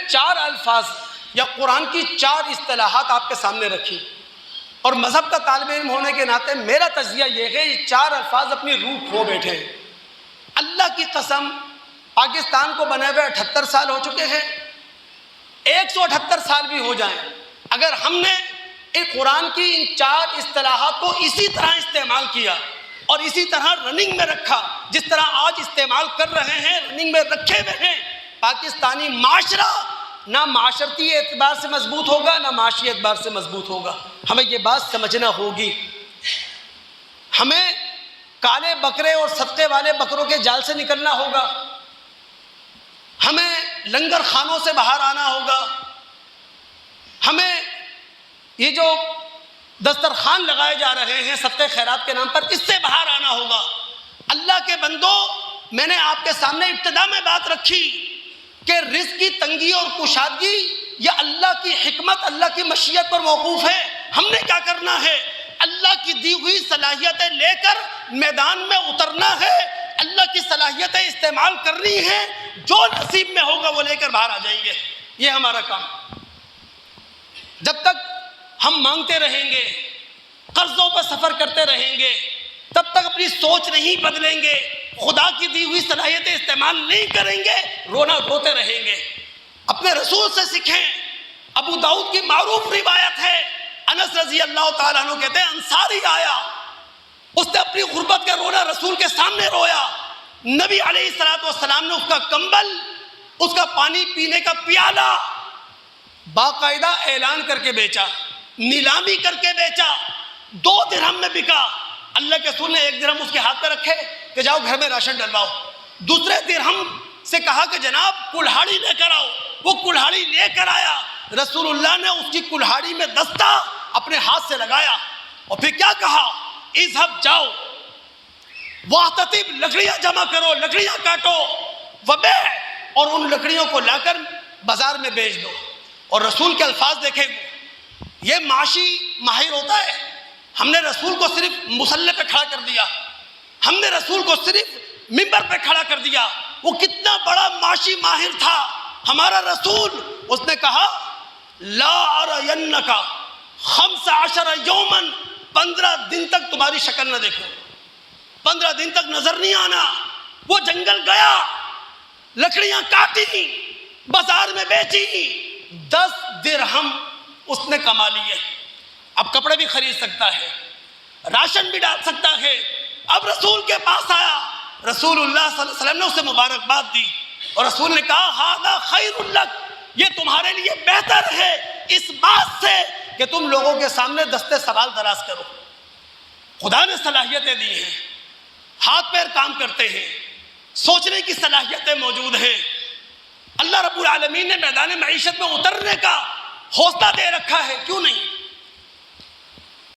چار الفاظ یا قرآن کی چار اصطلاحات آپ کے سامنے رکھی، اور مذہب کا طالب علم ہونے کے ناطے میرا تجزیہ یہ ہے یہ چار الفاظ اپنی روح کھو بیٹھے ہیں۔ اللہ کی قسم، پاکستان کو بنے ہوئے 78 سال ہو چکے ہیں، 178 سال بھی ہو جائیں، اگر ہم نے ایک قرآن کی ان چار اصطلاحات کو اسی طرح استعمال کیا اور اسی طرح رننگ میں رکھا جس طرح آج استعمال کر رہے ہیں، رننگ میں رکھے ہوئے ہیں، پاکستانی معاشرہ نہ معاشرتی اعتبار سے مضبوط ہوگا نہ معاشی اعتبار سے مضبوط ہوگا۔ ہمیں یہ بات سمجھنا ہوگی، ہمیں کالے بکرے اور صدقے والے بکروں کے جال سے نکلنا ہوگا، ہمیں لنگر خانوں سے باہر آنا ہوگا، ہمیں یہ جو دسترخوان لگائے جا رہے ہیں صدقے خیرات کے نام پر، اس سے باہر آنا ہوگا۔ اللہ کے بندو، میں نے آپ کے سامنے ابتدا میں بات رکھی کہ رزق کی تنگی اور کشادگی یہ اللہ کی حکمت، اللہ کی مشیت پر موقوف ہے۔ ہم نے کیا کرنا ہے؟ اللہ کی دی ہوئی صلاحیتیں لے کر میدان میں اترنا ہے، اللہ کی صلاحیتیں استعمال کرنی ہیں، جو نصیب میں ہوگا وہ لے کر باہر آ جائیں گے۔ یہ ہمارا کام۔ جب تک ہم مانگتے رہیں گے، قرضوں پر سفر کرتے رہیں گے، تب تک اپنی سوچ نہیں بدلیں گے، خدا کی دی ہوئی صلاحیتیں استعمال نہیں کریں گے، روتے رہیں گے۔ اپنے رسول سے سیکھیں۔ ابو داؤد کی معروف روایت ہے، انس رضی اللہ تعالیٰ عنہ کہتے ہیں انصاری آیا، اس نے اپنی غربت کا رونا رسول کے سامنے رویا، نبی علیہ السلام نے اس کا کمبل، اس کا پانی پینے کا پیالہ باقاعدہ اعلان کر کے بیچا، نیلامی کر کے بیچا، 2 درہم میں بکا۔ اللہ کے رسول نے 1 درہم اس کے ہاتھ پہ رکھے کہ جاؤ گھر میں راشن ڈلواؤ، دوسرے درہم سے کہا کہ جناب کلہاڑی لے کر آؤ، وہ کلہاڑی لے کر آیا، رسول اللہ نے اس کی کلہاڑی میں دستہ اپنے ہاتھ سے لگایا اور پھر کیا کہا؟ اذهب جاؤ واحتطب، لکڑیاں جمع کرو، لکڑیاں کاٹو، وبیع، اور ان لکڑیوں کو لا کر بازار میں بیچ دو۔ اور رسول کے الفاظ دیکھیں، یہ معاشی ماہر ہوتا ہے۔ ہم نے رسول کو صرف مصلی پہ کھڑا کر دیا، ہم نے رسول کو صرف منبر پہ کھڑا کر دیا، وہ کتنا بڑا معاشی ماہر تھا ہمارا رسول۔ اس نے کہا لا ارینک 15 یوما، 15 دن تک تمہاری شکل نہ دیکھو، 15 دن تک نظر نہیں آنا۔ وہ جنگل گیا، لکڑیاں کاٹی، بازار میں بیچی، 10 درہم اس نے کما لیے۔ اب کپڑے بھی خرید سکتا ہے، راشن بھی ڈال سکتا ہے۔ اب رسول کے پاس آیا، رسول اللہ صلی اللہ علیہ وسلم نے اسے مبارکباد دی اور رسول نے کہا ھذا خیر لک، یہ تمہارے لیے بہتر ہے اس بات سے کہ تم لوگوں کے سامنے دستے سوال دراز کرو۔ خدا نے صلاحیتیں دی ہیں، ہاتھ پیر کام کرتے ہیں، سوچنے کی صلاحیتیں موجود ہیں۔ اللہ رب العالمین نے میدان معیشت میں اترنے کا حوصلہ دے رکھا ہے، کیوں نہیں؟